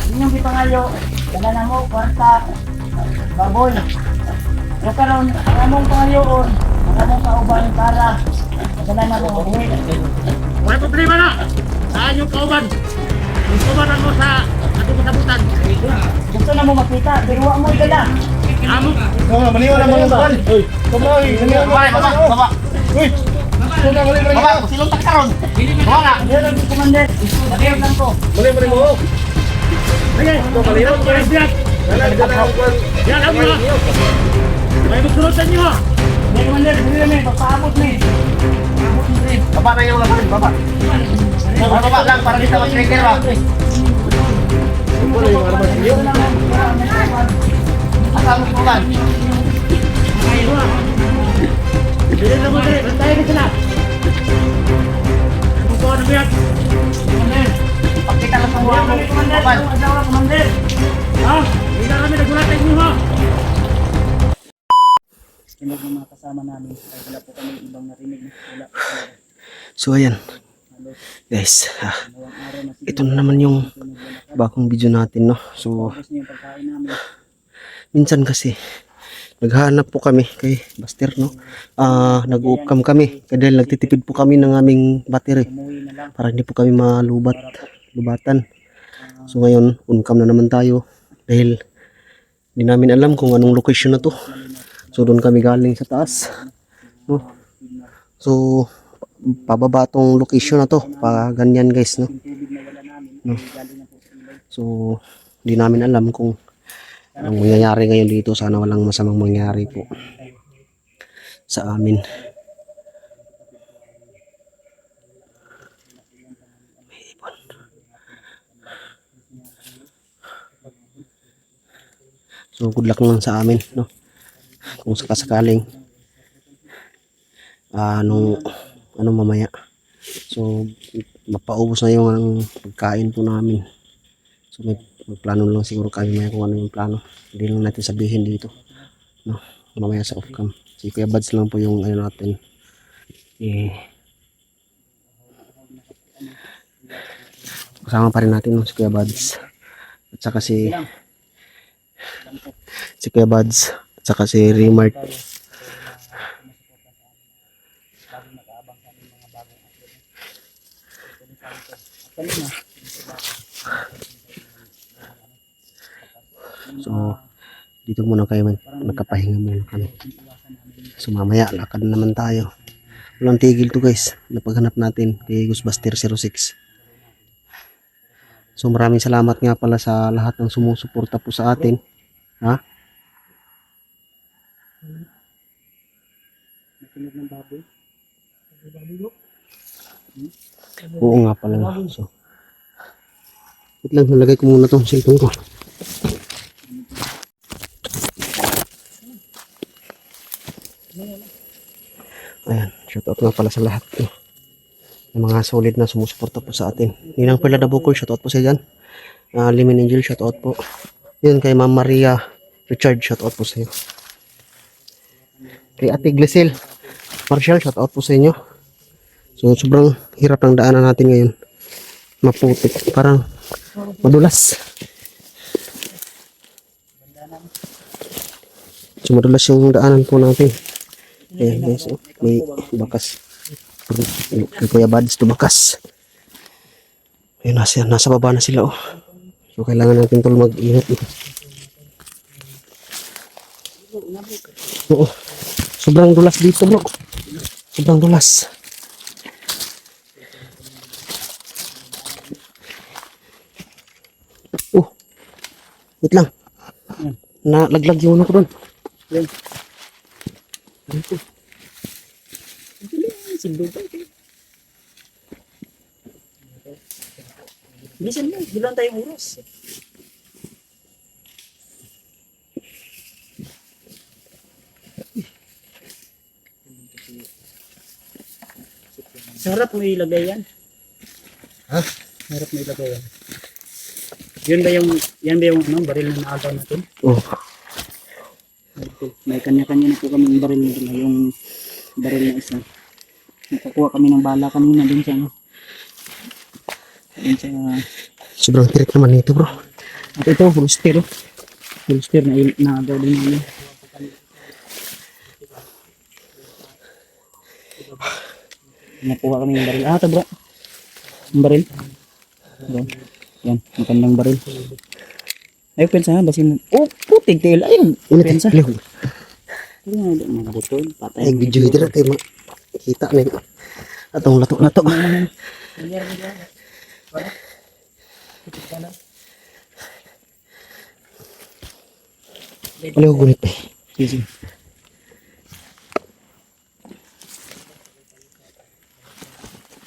Inyong gipangayo, dala na mo, kwarta, baboy. So karon, ang among pangayoon, ang among kauban para dala na mo uwi. May problema na. Saan yung kauban? Yung kauban mo sa atong kasabutan. Gusto na mo makita, pero wa mo dala. Amo. Maniwala mo yung ban. Uy, kumoy, baba. Uy, baba, silong taksaron. Bawa na. Yan ang commander. Magayot lang ko. mali mo. Sige. Malinaw ko yung biyak. Yan ang mga. May magsunutan nyo ha. Yan commander, hindi namin, magpaabot ni. Paabot ni rin. Baba na yung laban, baba. Baba lang para kita mag-trigger ba. Yan lang ang kauban. Asal mo ban. Ayun ha. Sige na mo rin. Bantayan ka sila. Ano po ang biyak? Commander. Pagkita lang sa Yan mga kami commander. ban. Ang adaw lang commander. Ha? Hindi na kami nagulatan nyo ha. Tinig ng mga kasama namin. Ay wala po kami ibang narinig. Wala po kami. So ayan guys, Dalawang araw na ito na naman yung bagong video natin, no. So tapos niyo yung pagkain namin. minsan kasi naghahanap po kami kay Buster, no. Nag-uupcam kami dahil nagtitipid po kami ng aming battery Umuwi na lang. para hindi po kami lubatan. So ngayon uncam na naman tayo dahil hindi namin alam kung anong location na to. So doon kami galing sa taas, no. So pababa tong location na to, pa ganyan guys, no. Yung tubig na wala namin. No. Galing na po sa ilog. So hindi namin alam kung anong mangyayari ngayon dito. Sana walang masamang mangyari po sa amin. May ibon. So good luck naman sa amin, no. Kung sakasakaling ano mamaya, so mapaubos na yung ang pagkain po namin. So may plano lang siguro kami maya kung ano yung plano. Hindi lang natin sabihin dito, no, mamaya sa off cam. Si Kuya Bads lang po yung ano natin, kasama pa rin natin, no, si Kuya Bads at saka si Kuya Bads at saka si Remart. So dito muna kayo magkapahinga muna kami. So mamaya lakad na naman tayo. Walang tigil to guys, napaghanap natin kay Ghostbuster 06. So maraming salamat nga pala sa lahat ng sumusuporta po sa atin. Ha? Nakinig ng baboy. Oo nga pala. So wait lang, nalagay ko muna tong cellphone ko. Ayan, shoutout nga pala sa lahat, no, ng mga solid na sumusuporta po sa atin. Ninang Perla Dabukol, shoutout po sa dyan. Limin Angel, shoutout po. Yun kay Ma'am Maria Richard, shoutout po sa iyo. Kay Ate Glisel Marshall, shoutout po sa inyo. So sobrang hirap ng daanan natin ngayon. Maputik, parang madulas. So madulas yung daanan po natin. Ayan guys, oh, may bakas. Kay Kuya Bads tumakas. Ayun, nasa baba na sila, oh. So kailangan natin tol mag-ingat. Oo. Sobrang dulas dito, bro. Sobrang dulas. Oh. Wait lang. Nalaglag yung ano ko doon. Yan. Dito. Sindog pa ito. Bilisan mo, bilang tayong oras. Sarap mo ilagay yan. Ha? Sarap mo ilagay yan. Yan ba yung ano, baril na naagaw natin? Oh. May kanya-kanya na po kami yung baril na yung baril na isa. Nakakuha kami ng bala kanina din sa ano. Din sa Sobrang tirik naman nito bro. At ito, full steer. Full steer na agaw din namin. Nakuha kami yung baril. Ah, ito bro. Yung baril. Doon. Yan, magandang baril. Ay, pensa ha, basin mo. Oh, puting tail. Ayun, pensa. Init, liho. Ayun, mga butol. Patay. Ay, video ito natin makita na yun. Atong lato-lato. Ano yung gunit eh? Sige.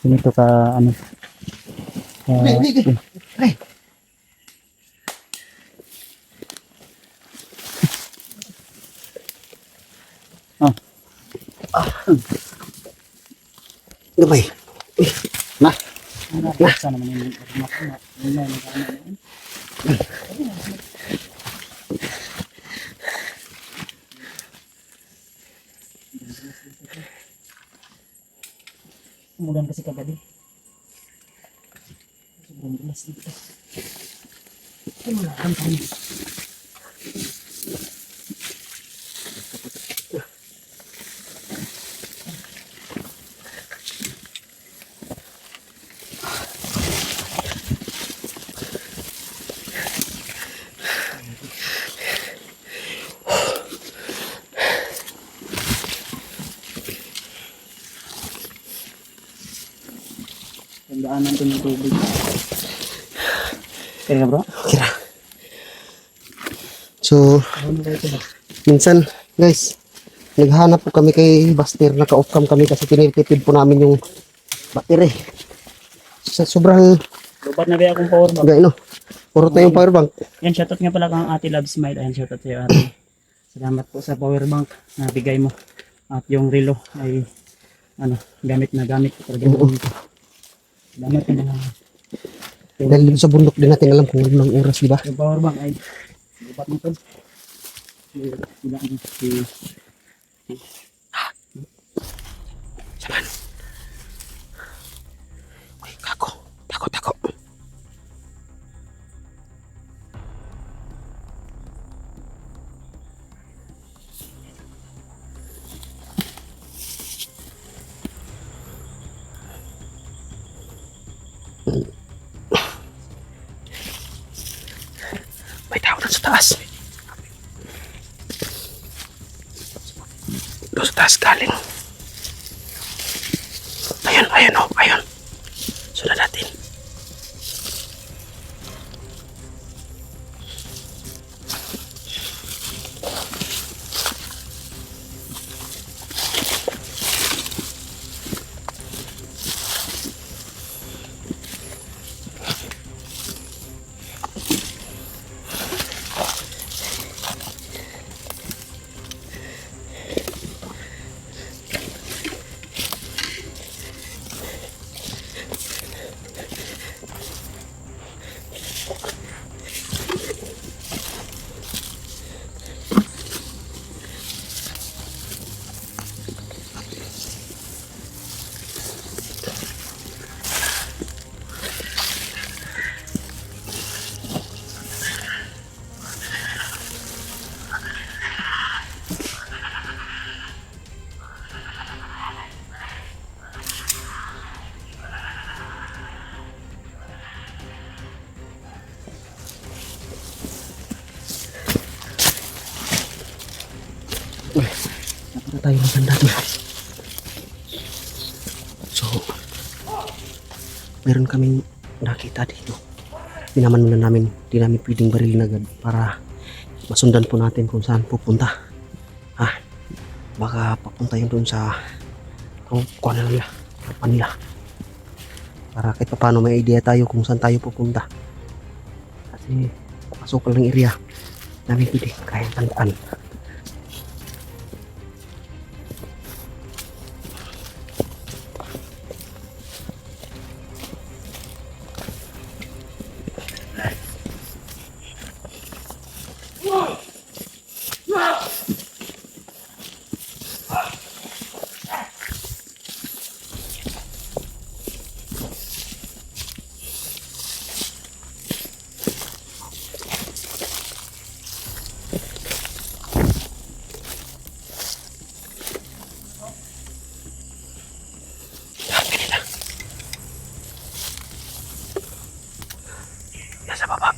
Ganito ka, ano. Ay, gamay. Na. Sana naman yung umulan kasi kagabi. Sobrang dulas dito. Ay, wala kang tayo. Tandaan natin yung tubig. Kaya bro? Kira. So, minsan, guys, naghanap po kami kay Buster, naka-off cam kami kasi tinitipid po namin yung battery. Sa sobrang Lubat na ba akong power bank? gay, no? Puro tayong power bank. Yan, shoutout nga pala kang Ate Love Smile. Ayan, shoutout sa'yo ate. Salamat po sa power bank na bigay mo. At yung relo ay ano, gamit na gamit ko talaga. Salamat ka na. Dahil dito sa bundok din natin alam kung anong oras, di ba? Yung power bank ay lubat mo to. Saman. Uy, kako. Tako. May tao doon sa taas. Doon sa taas galing. Ayun. Sunod natin. Nakita tayo ng banda doon. So, meron kaming nakita dito. Pinaman muna namin, di namin pwedeng barilin agad para masundan po natin kung saan pupunta. Baka papunta yun doon sa kuha na nila, nila. Para kahit paano may idea tayo kung saan tayo pupunta. Kasi pasok lang ng area namin pwede kaya tandaan. Yan sa baba.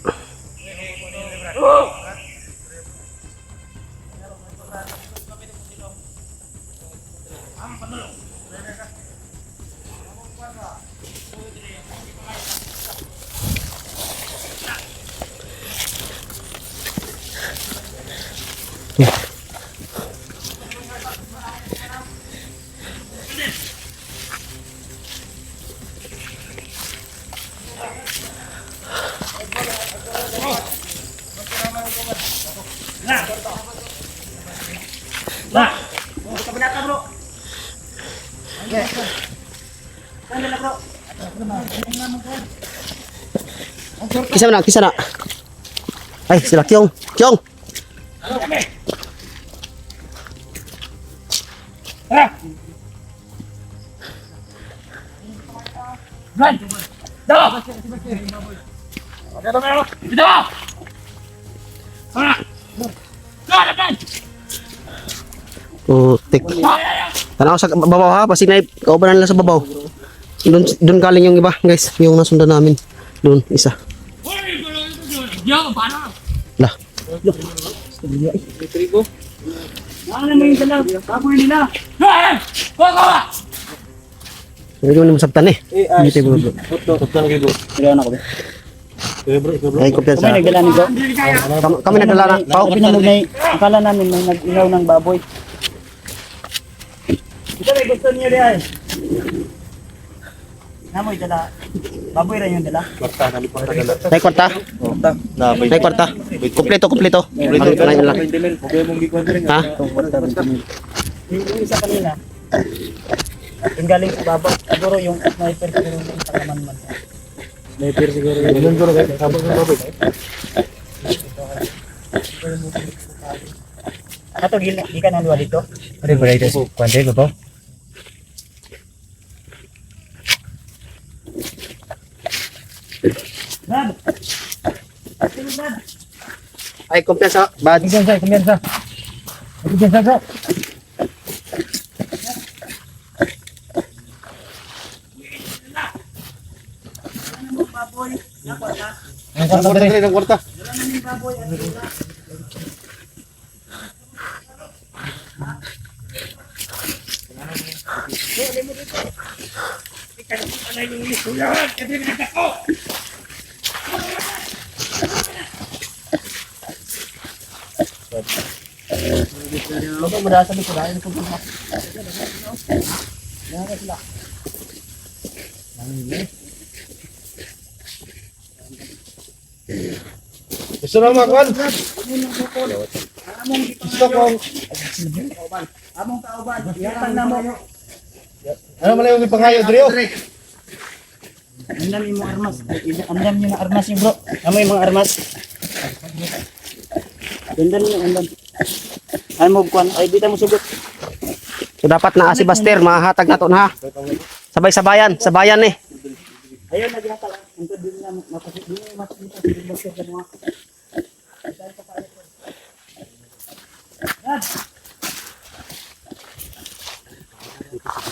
Kisa na. Ay, sila Kyong. Kyong! Putik. Tanaw sa babaw ha, pasig na kaubanan lang sa babaw. Doon galing yung iba, guys, yung nasundan namin. Doon isa. Lah. Ano mo yung dala? Baboy nila. Hindi mo masabtan eh. Hindi bro. Ay, kumpiyansa. Kami nagdala nito. Kami nagdala na. Pao. Akala namin may nag-ilaw ng baboy. Ito may gusto niyo diyan. Namoy dala. Baboy rin yung dala. May kwarta? May kwarta. Kompleto. Ano lang. Ha? Yung isa kanina. Yung galing sa babaw. Siguro yung sniper siguro yung panglaman-man. Sniper siguro. Yun siguro guys. Sabog ng baboy. Ato di ka nang luwa dito. Ano ba ito? Kwante ko to? Brad. Ay, kumpiyansa. Bad. Kumpiyansa. Kumpiyansa bro. Baboy. Yung kwarta. Ang kwarta. Wala na yung baboy. Ano ba sa likod ay nito ba? Gusto na makuhan? Gusto ko. Among kauban, ihatag na mo. Ano man yung ipangayo, Drio? Andam yung mga armas. Andam yung mga armas yung bro. Amo yung mga armas. Dandan yung andam. Ay mo kuan, ay dito mo sugot. So dapat na si Baster, mahatag na to na ha. Sabay-sabayan, sabayan eh. Ayun na ginata lang. Ito din na mapasit din yung mapasit sa mga.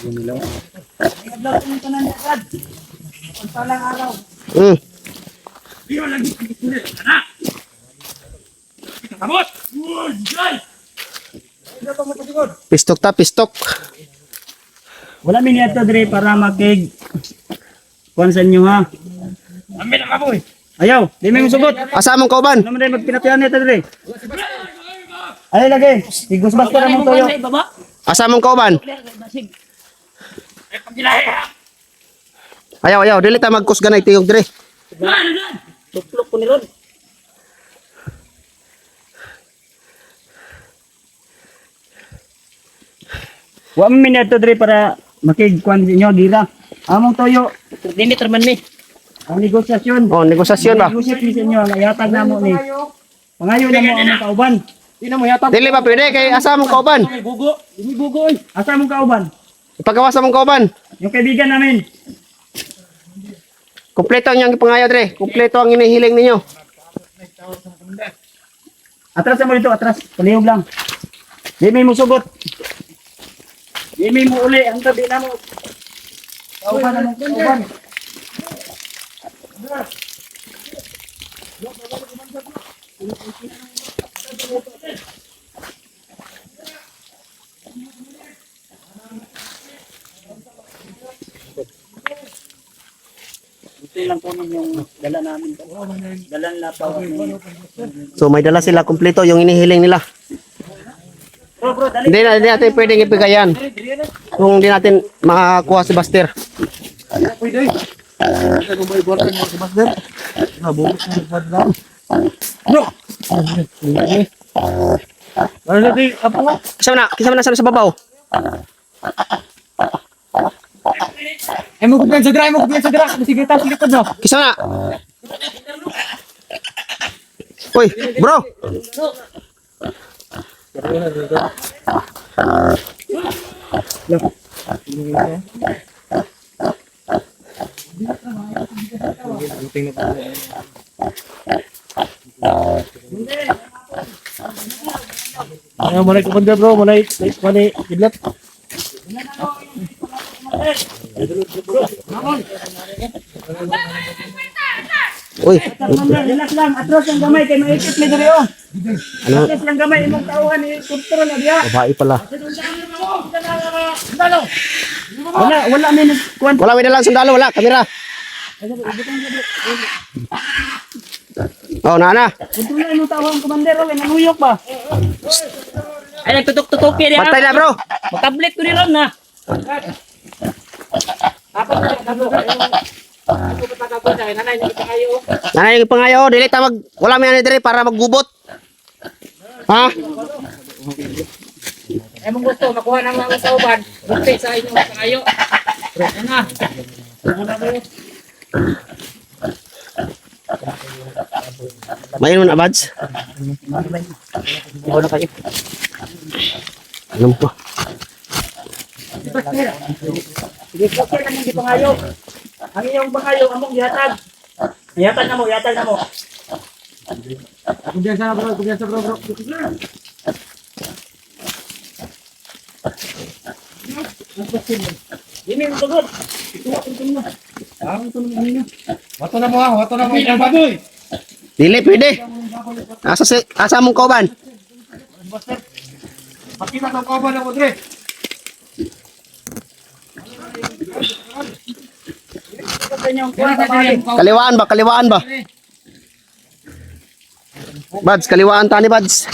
Naglaw ko ng tanan agad. Pagpalang araw. Pistok. Wala min yato dire para makig kuan sa inyo ha. Amin ang kaboy. Ayaw, di may musugot. Asa mong kauban? Ano man dai magpinatian nito dire? Ay lagi, igos basta ra mo toyo. Asa mong kauban? Ayaw, dili ta magkusgan ay tiyog dire. Tuklok ko ni Rod. Wa min yato dire para makig kuan sa inyo gira. Among toyo, dili terman ni. Ang negosasyon. Oh, negosasyon ba? Negosasyon ni sa inyo, yatag na mo ni. Pangayo na mo ang kauban. Dili ba pwede kay asa mong kauban? Bugo oy. Asa mong kauban? Ipagawas mong kauban. Yung kaibigan namin. Kompleto ang iyang pangayo dire. Kompleto ang hinihiling ninyo. Atras mo dito, atras. Palihog lang. Di may musugot. Di may mo uli. Ang tabi na mo. Kauban na mo. Kauban. Ito lang po yung dala namin. Dala nila pa. So may dala sila kumpleto yung inihiling nila. Bro, dali. Hindi natin pwedeng ibigay yan. Kung hindi natin makakuha si Buster. Pwede. Kasi kung may iborkan mo si Master. Nabukos na nagpad lang. Bro! Ano natin? Apa nga? Kisama na sana sa babaw. Mo kupian sa gra. Sige, taas likod no. Kisama na. Uy, bro. Ano mulai kumanda bro, mulai kidlat. Uy, Relax lang. Atros ang gamay. Kaya maikit may dali oh. Atros lang gamay. Imong tauhan ni Kulturo na diya. babae pala. Wala may nagkuhan. Wala may dalang sundalo, wala. Kamera. Oh, nana. Kulturo na imong tauhan, Commander. Okay, nanuyok ba? Ay, nagtutok-tutok yan. Patay na, bro. Mag-tablet ko ni Ron na. Nanay yung pangayo, dili ta wala may ano dire para maggubot. Ha? Emong gusto, makuha ng mga sauban. Buti sa inyo sa kayo. Ano na? Mayon mo na, Bads. Ikaw na kayo. Alam ko. Sige, okay lang yung pangayo. Ang iyong pangayo, among gihatag. Yatag na mo. Kupian sa bro. Ini yung sagot. Wato na mo. Baboy. Dili pwede. Asa mong kauban? Makita ng kauban ako dire. Kaliwaan ba? Bads, kaliwaan tani, Bads.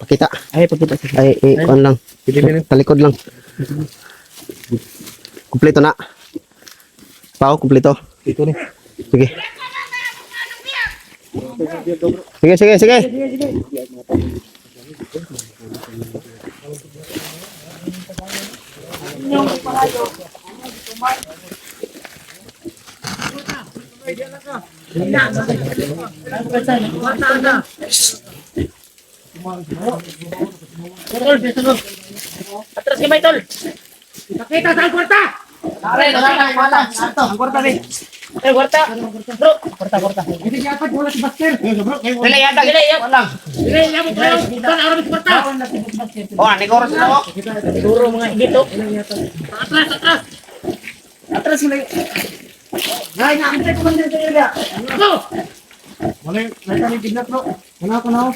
Pakita. Pakita. Kuan lang. Talikod lang. Kumpleto na. Pao, kumpleto. Ito ni. Sige. Sige. Atras gamay tol. Pakita sa kwarta. Ang kwarta ni. Kwarta. Bro, kwarta. Hindi dapat wala si Buster. Dili yata. Dili yamo kayo. Tan araw sa kwarta. Oh, negoro sila mo. Siguro mga dito. Atras. Atras mo. Nay, nakita ko man dito area. Ano? Mulai kami kidlat bro. Wala ko na.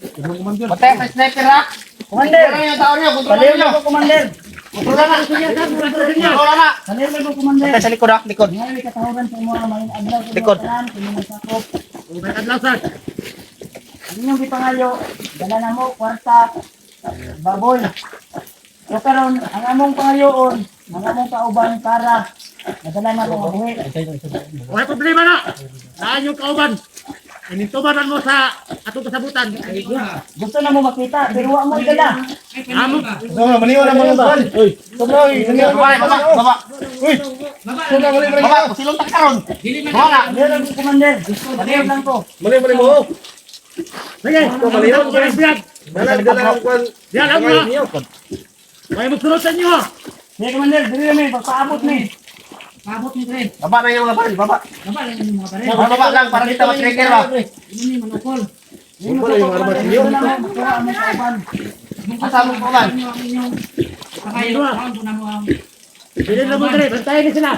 Ibang commander. Patay ka sniper ha. Commander. Yung tao niyo, Paliw na ko, Commander. Wala na. Paliw na ko, Commander. Patay sa likod ha, likod. Ngayon, may katawagan sa mga maling adlaw. Likod. Sakop. Adlasan. Ano yung gipangayo? Dala na mo, kwarta, baboy. So karon, ang among pangayoon, ang among kauban para nadala na ko mabuhi. Wala problema na. Saan yung kauban? Inintubaran mo sa atong kasabutan. Gusto na mo makita, pero wa mo dala. Amo. Maniwala mo ba? Uy. Tumoy, baba. Uy. Baba, silong ta karon. Wala, meron ko, Commander. Paliw lang ko. Mali mo. Sige, maliwan ko rin biyak. Dala ang kwan. Diyan ang mga. May magsunod sa inyo ha. Sige, Commander, dili na may, papaabot ni. Paabot ni, Tren. Baba na yung mga baril, baba. Baba lang yung mga pare. Baba lang, para dito mag-trigger ba? Ini mga kol. Yung pala yung armas niyo. Asa mo ko ba? Bilin na mo dali, bantayan ni sila.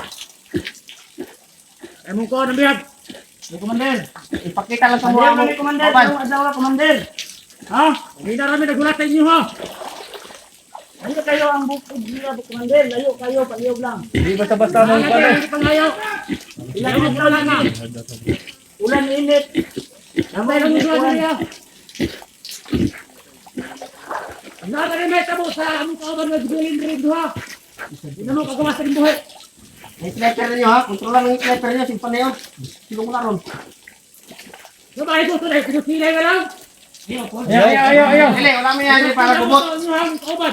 Ay mo ko ng biyag. Commander, ipakita lang sa mga mo. Commander, asawa Commander. Ha? Hindi na rami nagulat sa inyo ha. Ano kayo ang bukod niya, Commander? Layo kayo, paliyog lang. Hindi basta-basta nung pala. Hindi pangayo. Ilan init na lang ha. Ulan init. Nambay lang yung ulan niya. Ang nakarimeta mo sa aming kauban na bilin rin ha. Hindi na mo kagawa sa buhay. Yung sniper niyo ha, kontrolan ng sniper niyo, simpan na yun. Silong na ron. Yung mga ito, sinusilay ka lang. Ayaw. Dili, wala mo yan, para gubot.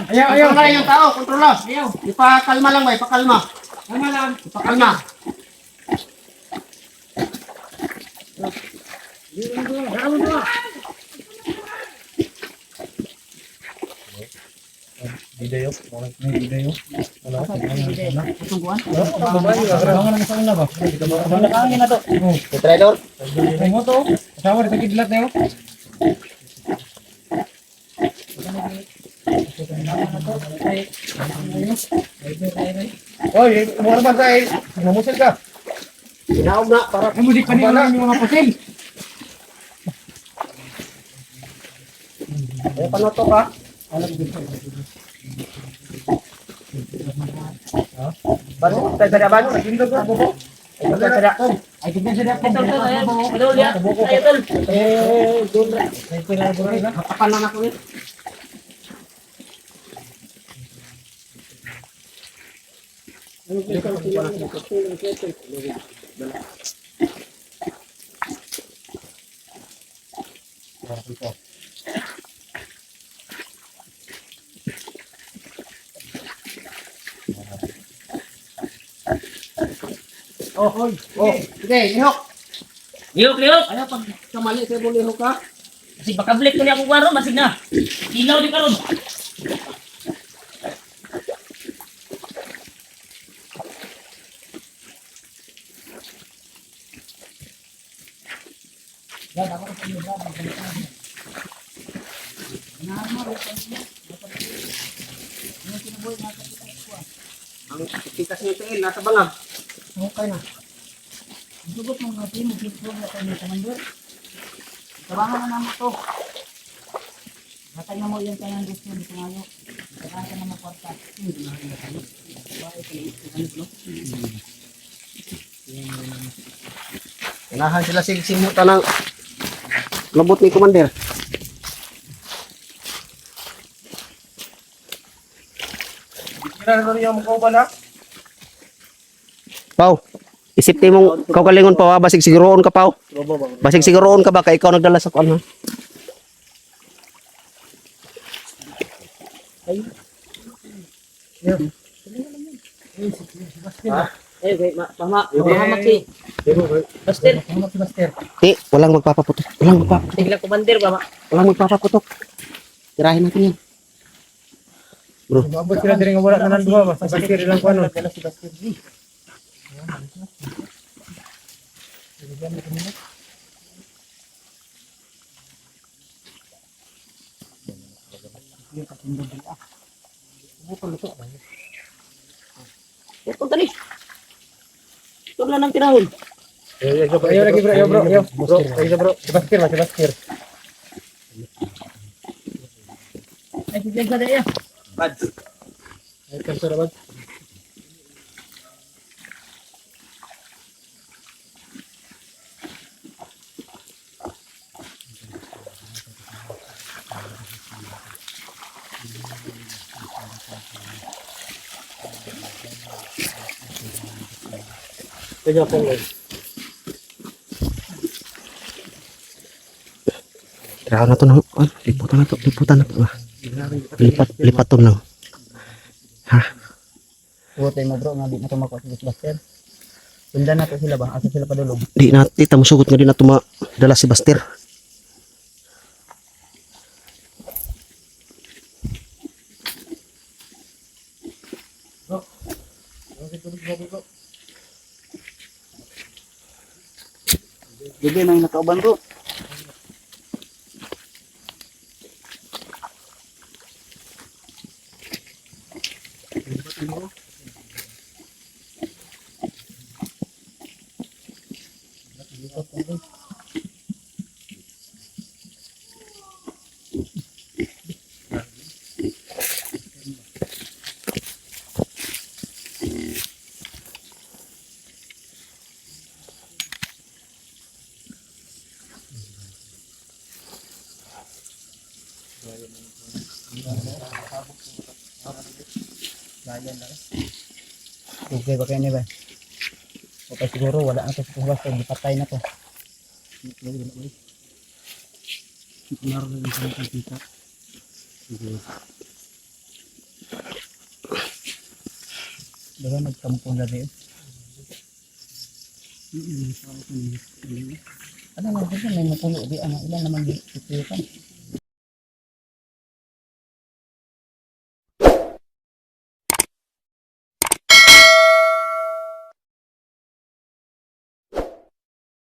Ayaw. Kontrola yung tao, kontrola. Ipakalma lang ba, ipakalma. Tama lang. Ipakalma. Harap mo. Video. May video. Wala. Tungguan. Abangan naman sa una ba? Nakangin na to. Traidor. Ay mo to. Kasama rin sa kidlat na yun. Oy, umura ba tayo? Mamusil ka. Sinaog na, para Mudik pa nila yung mga pusil. ay panoto ka. Baru tayo sa abano, nagindog na bubo. Ay, tayo sa Ay, tignan siya dito. Padol ya. Ay, tol. kapanan ako ni. Oh, sige, lihok. Liok. Ayaw pag kamali kayo mo lihok ka. Kasi baka balik ko niya akong waro, masig na. Ilaw di karon. Ang tikas nito nasa balang. Okay na. Sugot mo natin, mag-improve na tayo ni Commander. Tabangan na naman ito. Natay na mo yung kanyang gusto ni Kumayo. Tabangan ka na mo kwarta. Kailangan sila simutan ng lambot ni Commander. Kailan na rin yung mukha na? Pau, isip tayo mong kaugalingon pa, basig siguroon ka, Pau. Basig siguroon ka ba, kaya ikaw nagdala sa kuan, ha? Mahamaki. Master. Di, walang magpapaputok. Walang magpapaputok. Tigla Commander ba? Walang magpapaputok. Tirahin natin yan. Mabot sila din nga wala na nanduha ba? Sa basir ilang kuano. Ito tali. Ito lang ang tinahon. Ayo lagi bro, bro. Ayo bro. Si basir. Ay, tigla sa daya. Ay kansara ba? Tiga po. Tirahan na to ng, liputan na to. Lipat to lang. Ha? Buti mo bro, nga di na ito makuha si Buster. Sundan na to sila ba? Asa sila padulog? Di na, tita mo sugot nga di na dala si Buster. Gabi na yung nakauban bro. Okay ba kayo ni ba? Okay siguro wala na to sa tuwas kaya gipatay na to. Naroon din sa kita. Diba nagkampong na rin? Ano lang, may mapulo di, ilan naman di,